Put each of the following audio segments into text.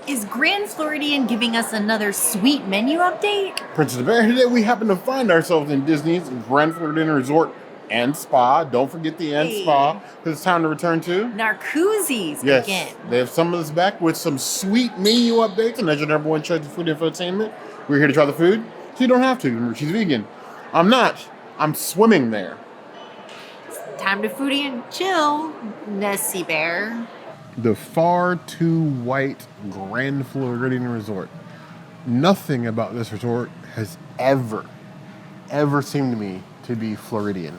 Is Grand Floridian giving us another sweet menu update? Princess Bear, today we happen to find ourselves in Disney's Grand Floridian Resort and Spa. Don't forget the and spa, because it's time to return to Narcoossee's again. They have some of us back with some sweet menu updates, and as your number one choice of food infotainment, we're here to try the food, so you don't have to. Remember, she's vegan. I'm not. I'm swimming there. It's time to foodie and chill, Nessie Bear. The far too white Grand Floridian Resort. Nothing about this resort has ever seemed to me to be Floridian.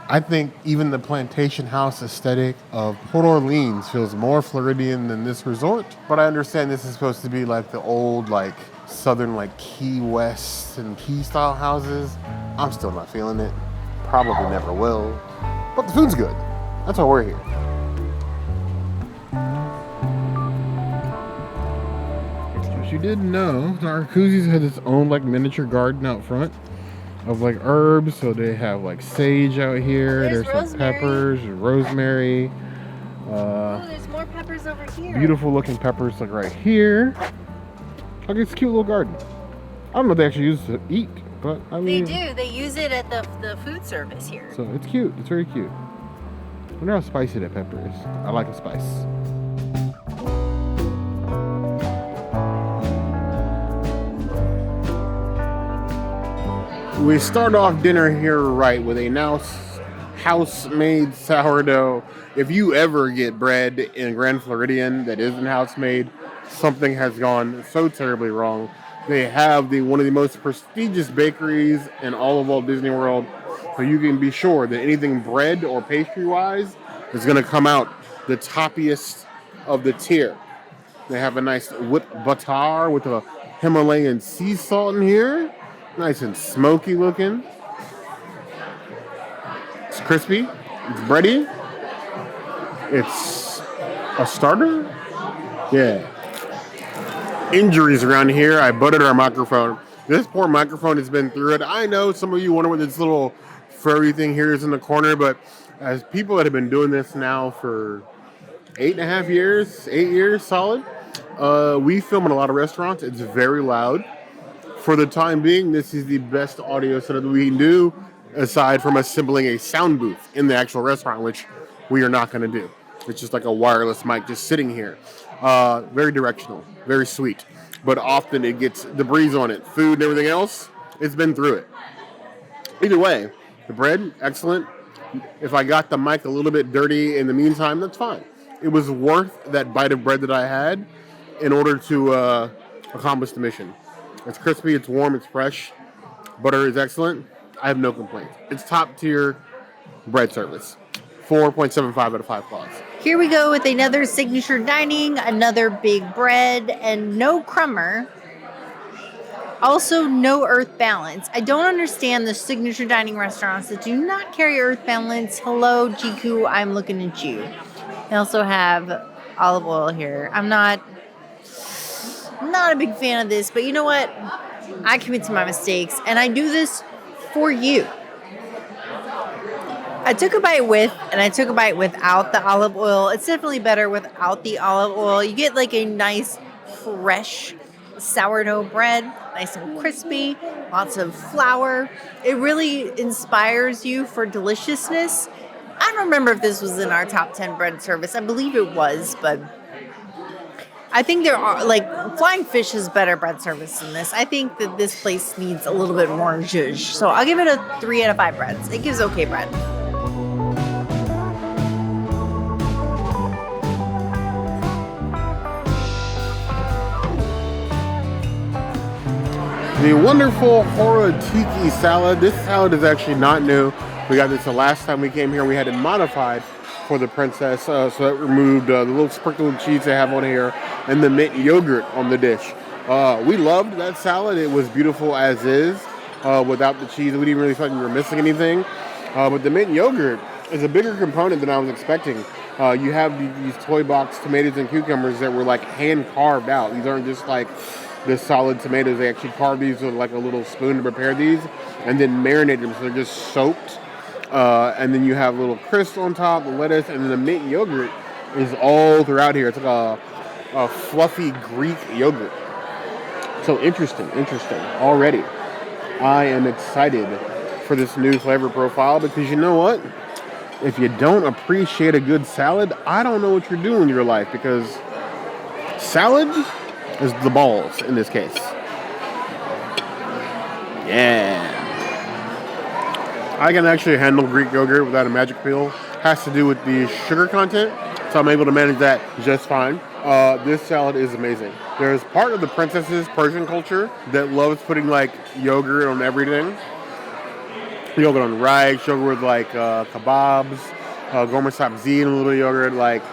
I think even the plantation house aesthetic of Port Orleans feels more Floridian than this resort. But I understand this is supposed to be like the old, like southern, like Key West and Key style houses. I'm still not feeling it. Probably never will. But the food's good. That's why we're here. You didn't know, Narcoossee's has its own like miniature garden out front of like herbs. So they have like sage out here. There's some peppers, rosemary. There's more peppers over here. Beautiful looking peppers like right here. Like it's a cute little garden. I don't know if they actually use it to eat, but I mean they do. They use it at the food service here. So it's cute. It's very cute. I wonder how spicy that pepper is. I like the spice. We start off dinner here right with a now house-made sourdough. If you ever get bread in Grand Floridian that isn't house-made, something has gone so terribly wrong. They have one of the most prestigious bakeries in all of Walt Disney World, so you can be sure that anything bread or pastry-wise is going to come out the toppiest of the tier. They have a nice whipped butter with a Himalayan sea salt in here. Nice and smoky looking. It's crispy. It's bready. It's a starter. Yeah. Injuries around here. I buttered our microphone. This poor microphone has been through it. I know some of you wonder what this little furry thing here is in the corner, but as people that have been doing this now for 8.5 years, 8 years solid, we film in a lot of restaurants. It's very loud. For the time being, this is the best audio setup that we can do, aside from assembling a sound booth in the actual restaurant, which we are not going to do. It's just like a wireless mic just sitting here. Very directional, very sweet. But often it gets debris on it. Food and everything else, it's been through it. Either way, the bread, excellent. If I got the mic a little bit dirty in the meantime, that's fine. It was worth that bite of bread that I had in order to accomplish the mission. It's crispy, it's warm, it's fresh. Butter is excellent. I have no complaints. It's top tier bread service. 4.75 out of 5 claws. Here we go with another signature dining, another big bread, and no crumber. Also, no earth balance. I don't understand the signature dining restaurants that do not carry earth balance. Hello, Jiku, I'm looking at you. They also have olive oil here. I'm not a big fan of this, but you know what? I commit to my mistakes, and I do this for you. I took a bite with, and I took a bite without the olive oil. It's definitely better without the olive oil. You get like a nice, fresh sourdough bread, nice and crispy, lots of flour. It really inspires you for deliciousness. I don't remember if this was in our top 10 bread service. I believe it was, but I think there are, like, Flying Fish is better bread service than this. I think that this place needs a little bit more zhuzh. So I'll give it a 3 out of 5 breads. It gives okay bread. The wonderful Horiatiki salad. This salad is actually not new. We got this the last time we came here. We had it modified for the princess, so that removed the little sprinkle of cheese they have on here and the mint yogurt on the dish. We loved that salad. It was beautiful as is without the cheese. We didn't really feel like we were missing anything. But the mint yogurt is a bigger component than I was expecting. You have these toy box tomatoes and cucumbers that were like hand carved out. These aren't just like the solid tomatoes. They actually carved these with like a little spoon to prepare these and then marinated them, so they're just soaked. And then you have little crisps on top, the lettuce, and then the mint yogurt is all throughout here. It's like fluffy Greek yogurt. So interesting already. I am excited for this new flavor profile because you know what? If you don't appreciate a good salad, I don't know what you're doing in your life, because salad is the balls in this case. Yeah. I can actually handle Greek yogurt without a magic pill. Has to do with the sugar content, so I'm able to manage that just fine. This salad is amazing. There's part of the princess's Persian culture that loves putting like yogurt on everything. Yogurt on rice, yogurt with like kebabs, gourmet sabzi and a little yogurt. Like,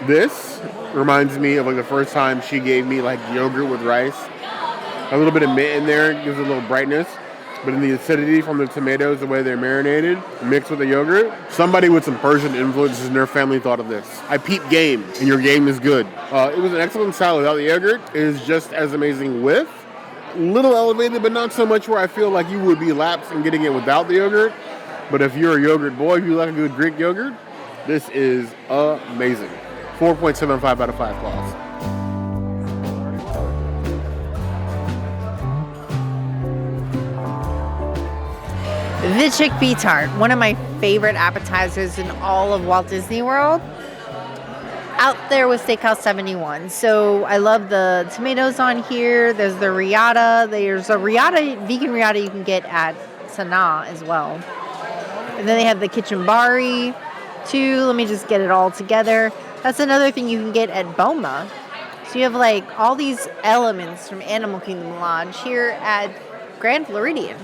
this reminds me of like the first time she gave me like yogurt with rice. A little bit of mint in there gives it a little brightness. But in the acidity from the tomatoes, the way they're marinated, mixed with the yogurt, somebody with some Persian influences in their family thought of this. I peep game, and your game is good. It was an excellent salad without the yogurt. It is just as amazing with. Little elevated, but not so much where I feel like you would be lapsed in getting it without the yogurt. But if you're a yogurt boy, if you like a good Greek yogurt, this is amazing. 4.75 out of 5 claws. The chickpea tart, one of my favorite appetizers in all of Walt Disney World. Out there with Steakhouse 71. So I love the tomatoes on here. There's the riata. There's a vegan riata you can get at Sanaa as well. And then they have the Kachumber too. Let me just get it all together. That's another thing you can get at Boma. So you have like all these elements from Animal Kingdom Lodge here at Grand Floridian.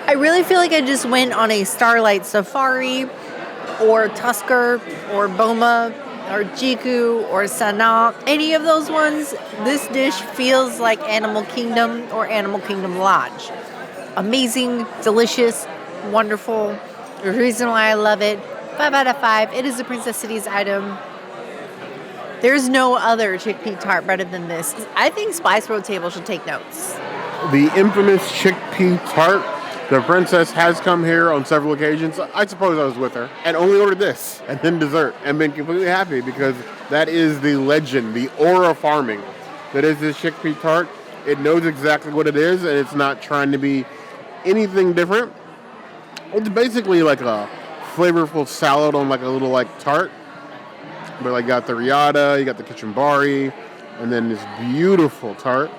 I really feel like I just went on a Starlight Safari or Tusker or Boma or Jiku or Sanaa. Any of those ones, this dish feels like Animal Kingdom or Animal Kingdom Lodge. Amazing, delicious, wonderful. The reason why I love it, 5 out of 5. It is a Princess Cities item. There's no other chickpea tart better than this. I think Spice Road Table should take notes. The infamous chickpea tart. The princess has come here on several occasions. I suppose I was with her. And only ordered this and then dessert. And been completely happy because that is the legend, the aura farming that is this chickpea tart. It knows exactly what it is, and it's not trying to be anything different. It's basically like a flavorful salad on like a little like tart. But like got the riata, you got the Kachumber, and then this beautiful tart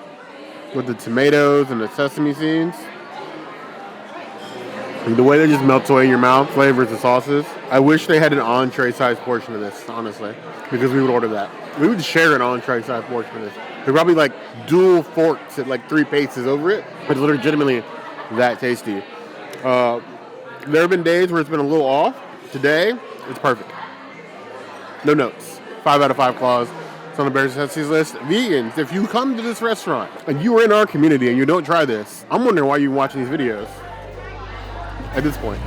with the tomatoes and the sesame seeds. The way they just melts away in your mouth, flavors the sauces. I wish they had an entree-sized portion of this, honestly, because we would order that. We would share an entree-sized portion of this. They're probably like dual forks at like 3 paces over it. It's legitimately that tasty. There have been days where it's been a little off. Today, it's perfect. No notes. 5 out of 5 claws. It's on the Bears Necessities list. Vegans, if you come to this restaurant and you are in our community and you don't try this, I'm wondering why you're watching these videos. At this point.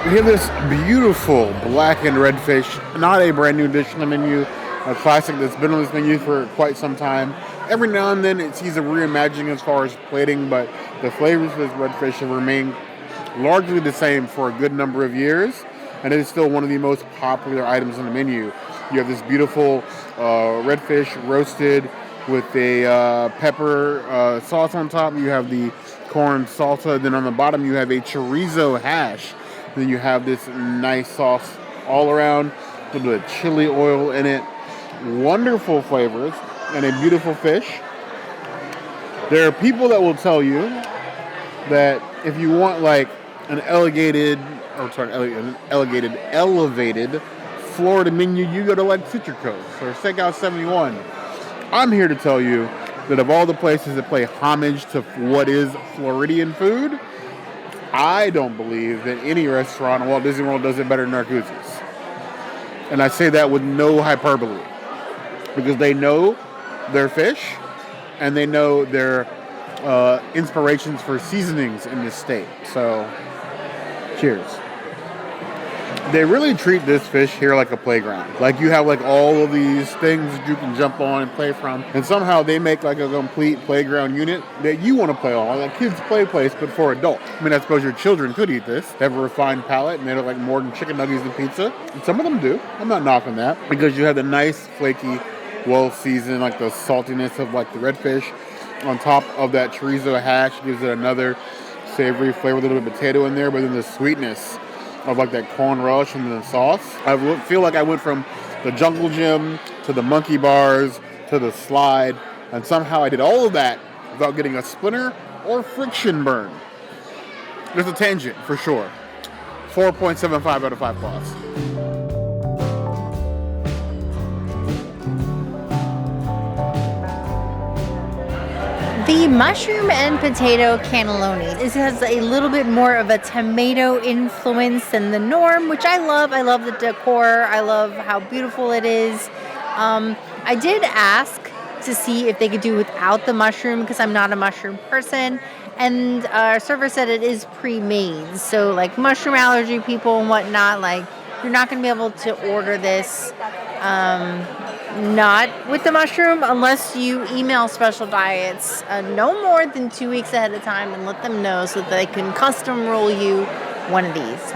We have this beautiful blackened redfish, not a brand new dish on the menu, a classic that's been on this menu for quite some time. Every now and then it sees a reimagining as far as plating, but the flavors of this redfish have remained largely the same for a good number of years. And it is still one of the most popular items on the menu. You have this beautiful redfish roasted with a pepper sauce on top. You have the corn salsa. Then on the bottom, you have a chorizo hash. Then you have this nice sauce all around. A little bit of chili oil in it. Wonderful flavors and a beautiful fish. There are people that will tell you that if you want like an elevated Florida menu, you go to like Citricos or Steakhouse 71. I'm here to tell you that of all the places that pay homage to what is Floridian food, I don't believe that any restaurant in Walt Disney World does it better than Narcoossee's. And I say that with no hyperbole, because they know their fish and they know their inspirations for seasonings in this state. So, cheers. They really treat this fish here like a playground. Like you have like all of these things that you can jump on and play from. And somehow they make like a complete playground unit that you want to play on. Like kids play place, but for adults. I mean, I suppose your children could eat this. They have a refined palate and they don't like more than chicken nuggets and pizza. And some of them do. I'm not knocking that. Because you have the nice, flaky, well-seasoned, like the saltiness of like the redfish. On top of that chorizo hash gives it another savory flavor, a little bit of potato in there, but then the sweetness of like that corn relish and the sauce. I feel like I went from the jungle gym to the monkey bars to the slide, and somehow I did all of that without getting a splinter or friction burn. There's a tangent for sure. 4.75 out of 5 claws. The mushroom and potato cannelloni. This has a little bit more of a tomato influence than the norm, which I love. I love the decor. I love how beautiful it is. I did ask to see if they could do without the mushroom because I'm not a mushroom person. And our server said it is pre-made. So like mushroom allergy people and whatnot, like you're not going to be able to order this not with the mushroom unless you email Special Diets no more than 2 weeks ahead of time and let them know so that they can custom roll you one of these.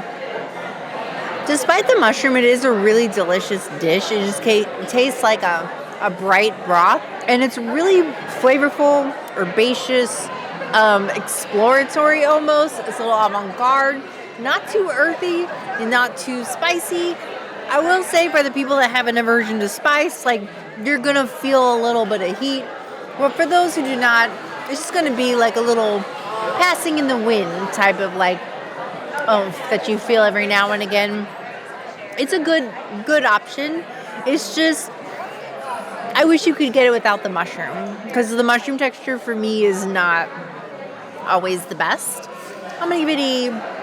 Despite the mushroom, it is a really delicious dish. It just tastes like a bright broth, and it's really flavorful, herbaceous, exploratory almost. It's a little avant-garde, not too earthy and not too spicy. I will say for the people that have an aversion to spice, like you're going to feel a little bit of heat. But for those who do not, it's just going to be like a little passing in the wind type of like that you feel every now and again. It's a good option. It's just, I wish you could get it without the mushroom because the mushroom texture for me is not always the best. I'm going to give it a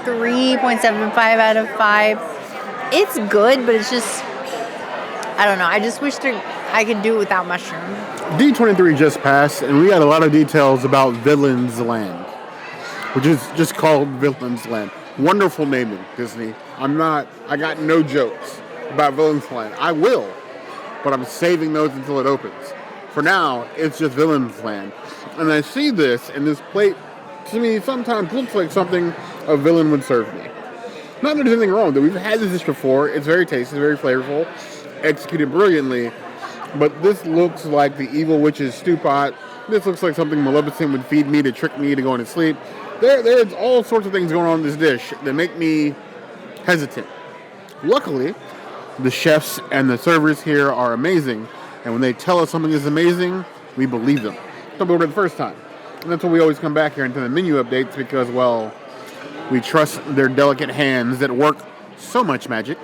3.75 out of 5. It's good, but it's just, I don't know. I just wish I could do it without mushroom. D23 just passed, and we got a lot of details about Villain's Land, which is just called Villain's Land. Wonderful naming, Disney. I got no jokes about Villain's Land. I will, but I'm saving those until it opens. For now, it's just Villain's Land. And I see this, and this plate, to me, sometimes looks like something a villain would serve me. Not that there's anything wrong with it. We've had this dish before. It's very tasty, very flavorful, executed brilliantly. But this looks like the evil witch's stew pot. This looks like something Maleficent would feed me to trick me to go to sleep. There's all sorts of things going on in this dish that make me hesitant. Luckily, the chefs and the servers here are amazing. And when they tell us something is amazing, we believe them. Don't order it the first time. And that's why we always come back here into the menu updates because, well, we trust their delicate hands that work so much magic.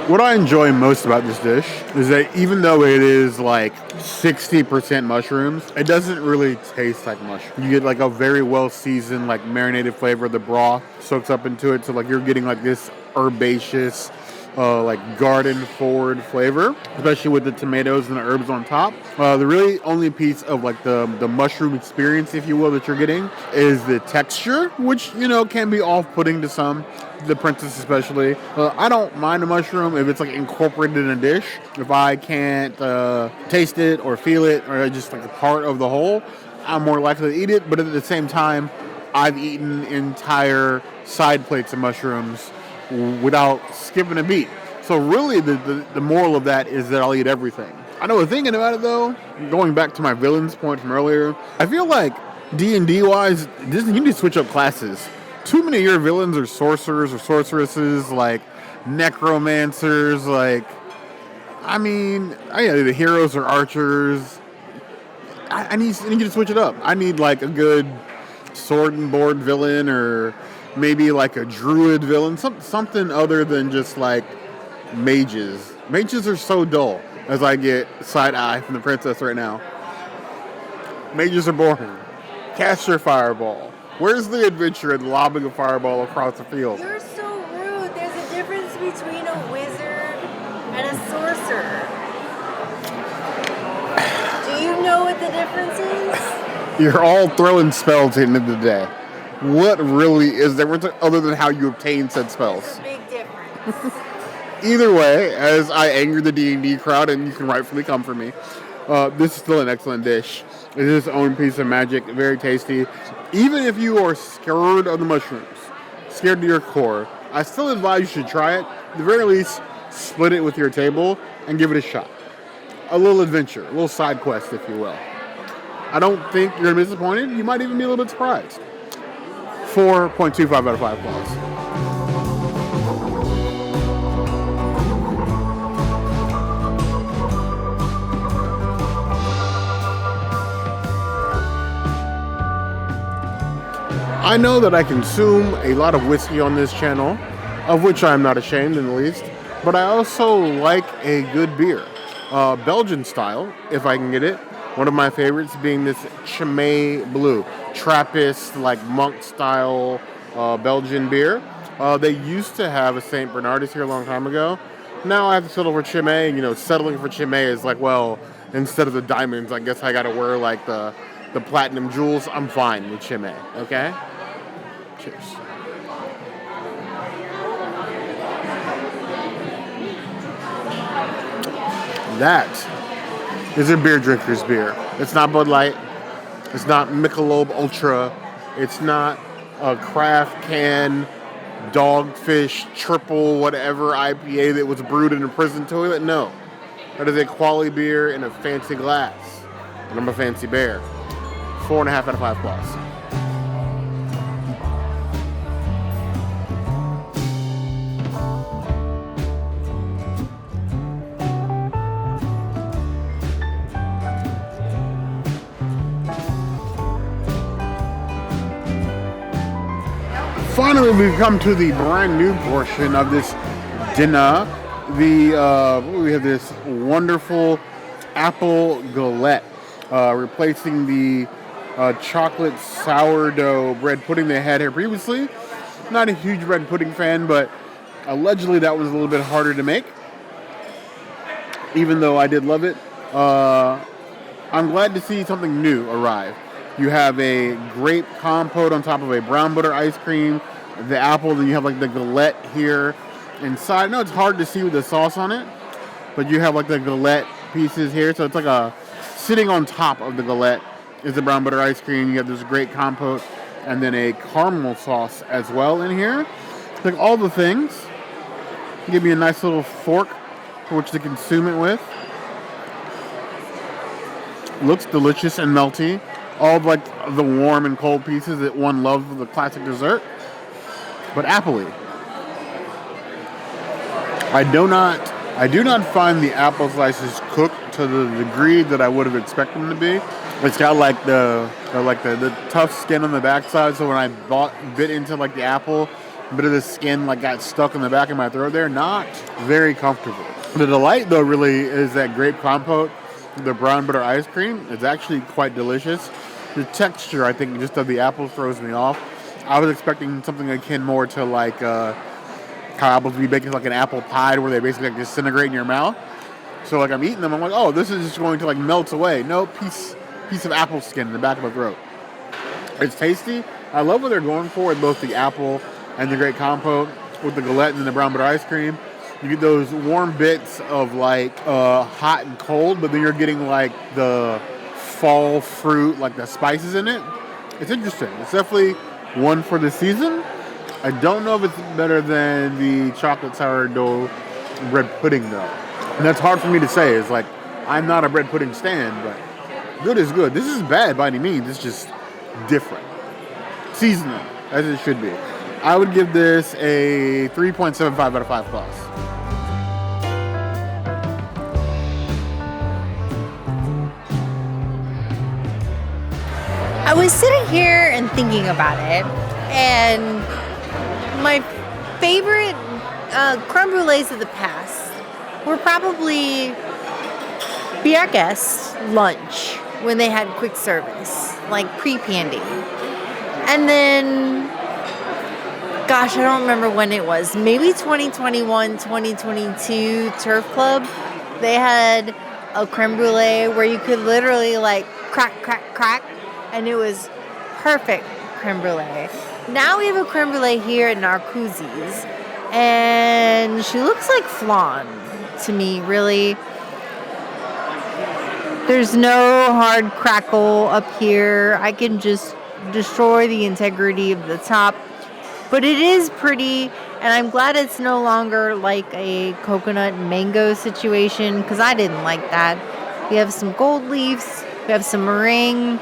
What I enjoy most about this dish is that even though it is like 60% mushrooms, it doesn't really taste like mushroom. You get like a very well seasoned, like marinated flavor. The broth soaks up into it. So like you're getting like this herbaceous, like garden forward flavor, especially with the tomatoes and the herbs on top. The really only piece of like the mushroom experience, if you will, that you're getting is the texture, which, you know, can be off-putting to some, the princess especially. I don't mind a mushroom if it's like incorporated in a dish. If I can't taste it or feel it or just like a part of the whole, I'm more likely to eat it. But at the same time, I've eaten entire side plates of mushrooms without skipping a beat. So really the moral of that is that I'll eat everything. I know, thinking about it though, going back to my villains point from earlier, I feel like D&D wise, Disney, you need to switch up classes. Too many of your villains are sorcerers or sorceresses, like necromancers, like, I mean, the heroes are archers. I need you to switch it up. I need like a good sword and board villain, or maybe like a druid villain, something other than just like mages. Mages are so dull, as I get side eye from the princess right now. Mages are boring. Cast your fireball. Where's the adventure in lobbing a fireball across the field? You're so rude. There's a difference between a wizard and a sorcerer. Do you know what the difference is? You're all throwing spells at the end of the day. what really is the difference other than how you obtain said spells? Big difference. Either way, as I anger the D&D crowd, and you can rightfully come for me, this is still an excellent dish. It is its own piece of magic, very tasty. Even if you are scared of the mushrooms, scared to your core, I still advise you should try it. At the very least, split it with your table and give it a shot. A little adventure, a little side quest, if you will. I don't think you're going to be disappointed. You might even be a little bit surprised. 4.25 out of 5 claws. I know that I consume a lot of whiskey on this channel, of which I'm not ashamed in the least, but I also like a good beer. Belgian style, if I can get it. One of my favorites being this Chimay Blue, Trappist, like monk style Belgian beer. They used to have a St. Bernardus here a long time ago. Now I have to settle for Chimay. You know, settling for Chimay is like, well, instead of the diamonds, I guess I gotta wear like the platinum jewels. I'm fine with Chimay, okay? Cheers. That is a beer drinker's beer. It's not Bud Light. It's not Michelob Ultra. It's not a craft can Dogfish triple whatever IPA that was brewed in a prison toilet. No. That is a quality beer in a fancy glass. And I'm a fancy bear. 4.5 out of 5 claws. Finally, we've come to the brand new portion of this dinner. We have this wonderful apple galette, replacing the chocolate sourdough bread pudding they had here previously. Not a huge bread pudding fan, but allegedly that was a little bit harder to make. Even though I did love it, I'm glad to see something new arrive. You have a grape compote on top of a brown butter ice cream, the apple, then you have like the galette here inside. I know it's hard to see with the sauce on it, but you have like the galette pieces here. So it's like a sitting on top of the galette is the brown butter ice cream. You have this great compote and then a caramel sauce as well in here. Like all the things. Give me a nice little fork for which to consume it with. Looks delicious and melty. All of like the warm and cold pieces that one loves with the classic dessert. But appley. I do not find the apple slices cooked to the degree that I would have expected them to be. It's got like the tough skin on the backside, so when I bit into like the apple, a bit of the skin like got stuck in the back of my throat there. Not very comfortable. The delight though really is that grape compote, the brown butter ice cream. It's actually quite delicious. The texture, I think, just of the apple throws me off. I was expecting something akin more to like how apples be baking like an apple pie where they basically like disintegrate in your mouth. So like I'm eating them, I'm like, oh, this is just going to like melt away. No, piece of apple skin in the back of my throat. It's tasty. I love what they're going for with both the apple and the great compote with the galette and the brown butter ice cream. You get those warm bits of like hot and cold, but then you're getting like the fall fruit, like the spices in it. It's interesting. It's definitely one for the season. I don't know if it's better than the chocolate sourdough bread pudding though. And that's hard for me to say. It's like, I'm not a bread pudding stan, but good is good. This is bad by any means. It's just different. Seasonal, as it should be. I would give this a 3.75 out of 5 claws. I was sitting here and thinking about it, and my favorite creme brulees of the past were probably Vierge's lunch when they had quick service, like pre-pandy. And then, gosh, I don't remember when it was. Maybe 2021, 2022 Turf Club. They had a creme brulee where you could literally like crack, crack, crack. And it was perfect creme brulee. Now we have a creme brulee here at Narcoossee's, and she looks like flan to me, really. There's no hard crackle up here. I can just destroy the integrity of the top. But it is pretty, and I'm glad it's no longer like a coconut mango situation, because I didn't like that. We have some gold leaves, we have some meringue,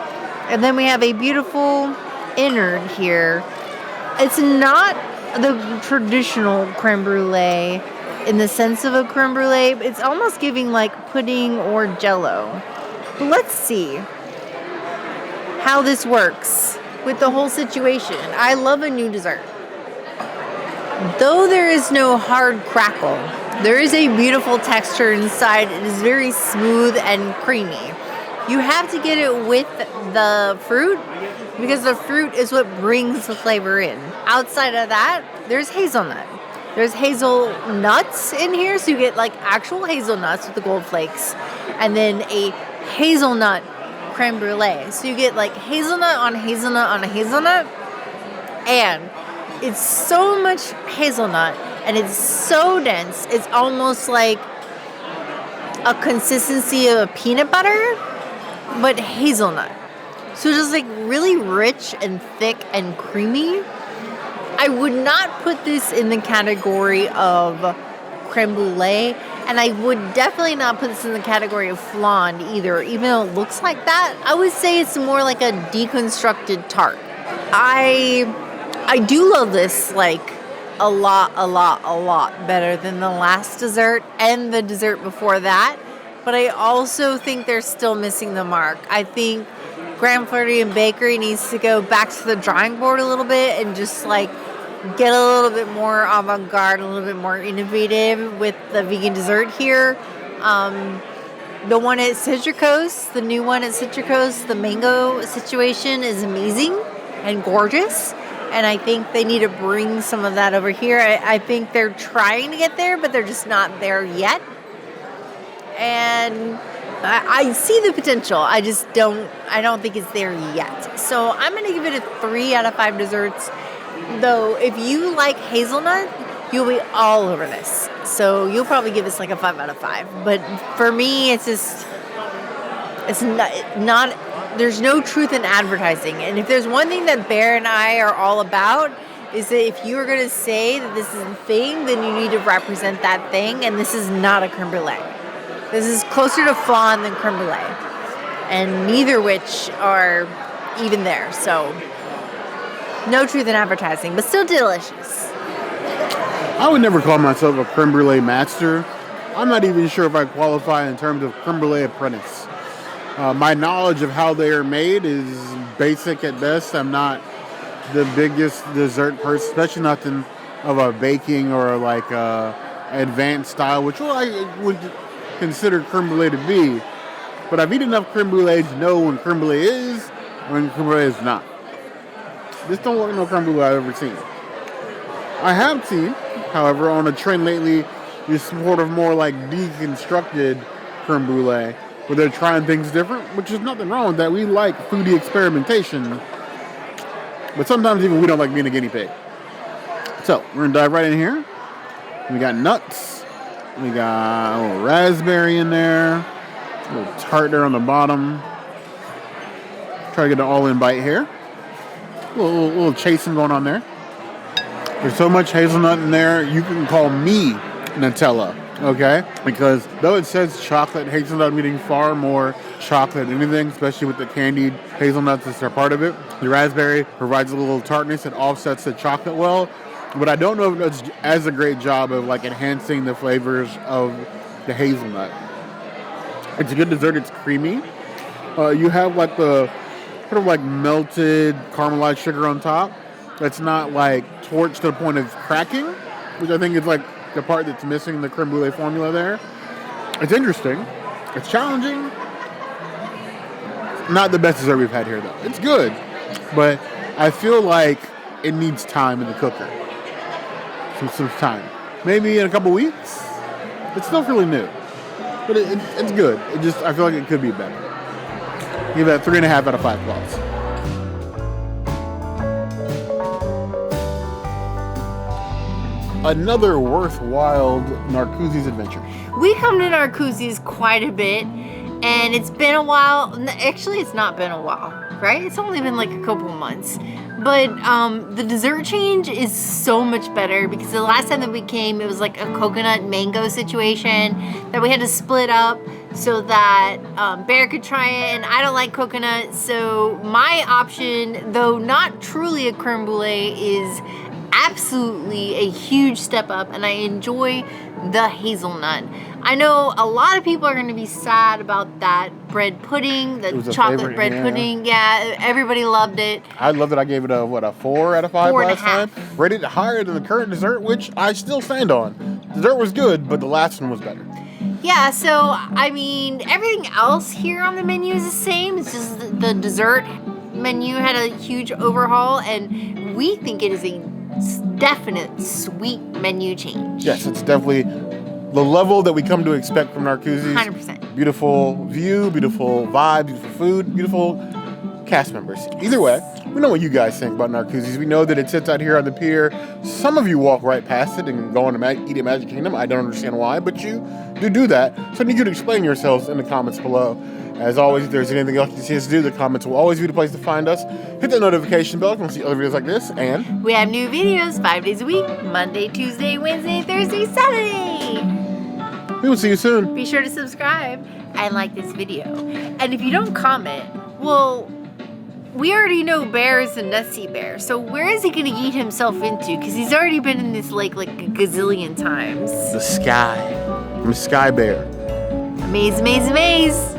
and then we have a beautiful innard here. It's not the traditional creme brulee in the sense of a creme brulee. It's almost giving like pudding or jello. But let's see how this works with the whole situation. I love a new dessert. Though there is no hard crackle, there is a beautiful texture inside. It is very smooth and creamy. You have to get it with the fruit because the fruit is what brings the flavor in. Outside of that, there's hazelnut. There's hazelnuts in here, so you get like actual hazelnuts with the gold flakes, and then a hazelnut creme brulee. So you get like hazelnut on hazelnut on hazelnut, and it's so much hazelnut and it's so dense. It's almost like a consistency of a peanut butter, but hazelnut. So it's just like really rich and thick and creamy. I would not put this in the category of creme brulee, and I would definitely not put this in the category of flan either, even though it looks like that. I would say it's more like a deconstructed tart. I do love this like a lot better than the last dessert and the dessert before that, but I also think they're still missing the mark. I think Grand Floridian Bakery needs to go back to the drawing board a little bit and just like get a little bit more avant-garde, a little bit more innovative with the vegan dessert here. The one at Citricos, the new one at Citricos, the mango situation is amazing and gorgeous. And I think they need to bring some of that over here. I think they're trying to get there, but they're just not there yet. And I see the potential. I don't think it's there yet. So I'm going to give it a 3 out of 5 desserts. Though, if you like hazelnut, you'll be all over this. So you'll probably give this like a 5 out of 5. But for me, it's not there's no truth in advertising. And if there's one thing that Bear and I are all about, is that if you are going to say that this is a thing, then you need to represent that thing. And this is not a creme brulee. This is closer to flan than creme brulee. And neither which are even there. So no truth in advertising, but still delicious. I would never call myself a creme brulee master. I'm not even sure if I qualify in terms of creme brulee apprentice. My knowledge of how they are made is basic at best. I'm not the biggest dessert person, especially nothing of a baking or like advanced style, which I would consider creme brulee to be. But I've eaten enough creme brulee to know when creme brulee is and when creme brulee is not. This don't look like no creme brulee I've ever seen. I have seen, however, on a trend lately, this sort of more like deconstructed creme brulee, where they're trying things different, which is nothing wrong with that. We like foodie experimentation, but sometimes even we don't like being a guinea pig. So we're gonna dive right in here. We got nuts. We got a little raspberry in there. A little tart there on the bottom. Try to get an all-in bite here. A little chasing going on there. There's so much hazelnut in there, you can call me Nutella, okay? Because though it says chocolate, hazelnut meaning far more chocolate than anything, especially with the candied hazelnuts that are part of it. The raspberry provides a little tartness that offsets the chocolate well, but I don't know if it does as a great job of like enhancing the flavors of the hazelnut. It's a good dessert, it's creamy. You have like the sort of like melted caramelized sugar on top. That's not like torched to the point of cracking, which I think is like the part that's missing in the creme brulee formula there. It's interesting. It's challenging. Not the best dessert we've had here though. It's good, but I feel like it needs time in the cooker. Some time. Maybe in a couple weeks. It's still really new, but it's good. I feel like it could be better. Give that 3.5 out of 5 claws. another worthwhile Narcoossee's adventure. We come to Narcoossee's quite a bit, and it's been a while. Actually, it's not been a while, right? It's only been like a couple months. But the dessert change is so much better because the last time that we came, it was like a coconut mango situation that we had to split up so that Bear could try it, and I don't like coconut. So my option, though not truly a creme brulee, is absolutely a huge step up, and I enjoy the hazelnut. I know a lot of people are going to be sad about that bread pudding, the chocolate bread pudding. Yeah, everybody loved it. I loved it. I gave it a 4 out of 5 last time. 4.5. Rated higher than the current dessert, which I still stand on. Dessert was good, but the last one was better. Yeah, so I mean, everything else here on the menu is the same. It's just the dessert menu had a huge overhaul, and we think it is a definite sweet menu change. Yes, it's definitely the level that we come to expect from Narcoossee's. 100%. Beautiful view, beautiful vibe, beautiful food, beautiful cast members. Either way, we know what you guys think about Narcoossee's. We know that it sits out here on the pier. Some of you walk right past it and go on to eat at Magic Kingdom. I don't understand why, but you do that. So I need you to explain yourselves in the comments below. As always, if there's anything else you see us do, the comments will always be the place to find us. Hit that notification bell if you want to see other videos like this, and we have new videos 5 days a week, Monday, Tuesday, Wednesday, Thursday, Saturday. We will see you soon. Be sure to subscribe and like this video. And if you don't comment, well, we already know Bear is a nutsy bear. So where is he going to eat himself into? Because he's already been in this lake like a gazillion times. The sky. I'm a sky bear. Amaze, amaze, amaze.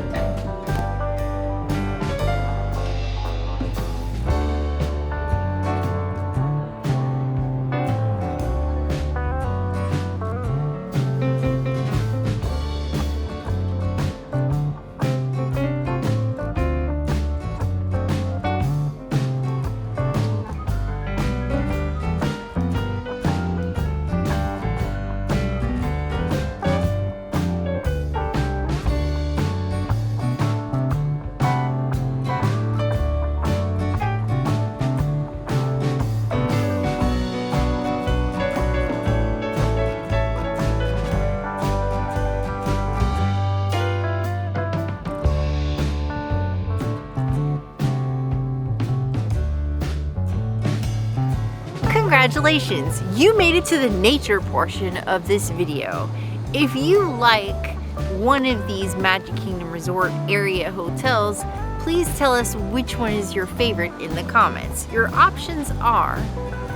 Congratulations, you made it to the nature portion of this video. If you like one of these Magic Kingdom Resort area hotels, please tell us which one is your favorite in the comments. Your options are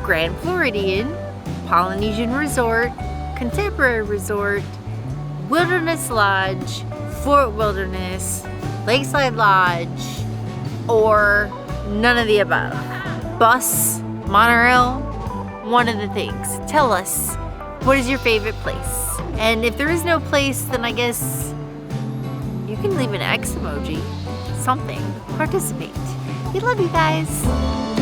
Grand Floridian, Polynesian Resort, Contemporary Resort, Wilderness Lodge, Fort Wilderness, Lakeside Lodge, or none of the above. Bus, monorail, one of the things. Tell us, what is your favorite place? And if there is no place, then I guess you can leave an X emoji. Something. Participate. We love you guys.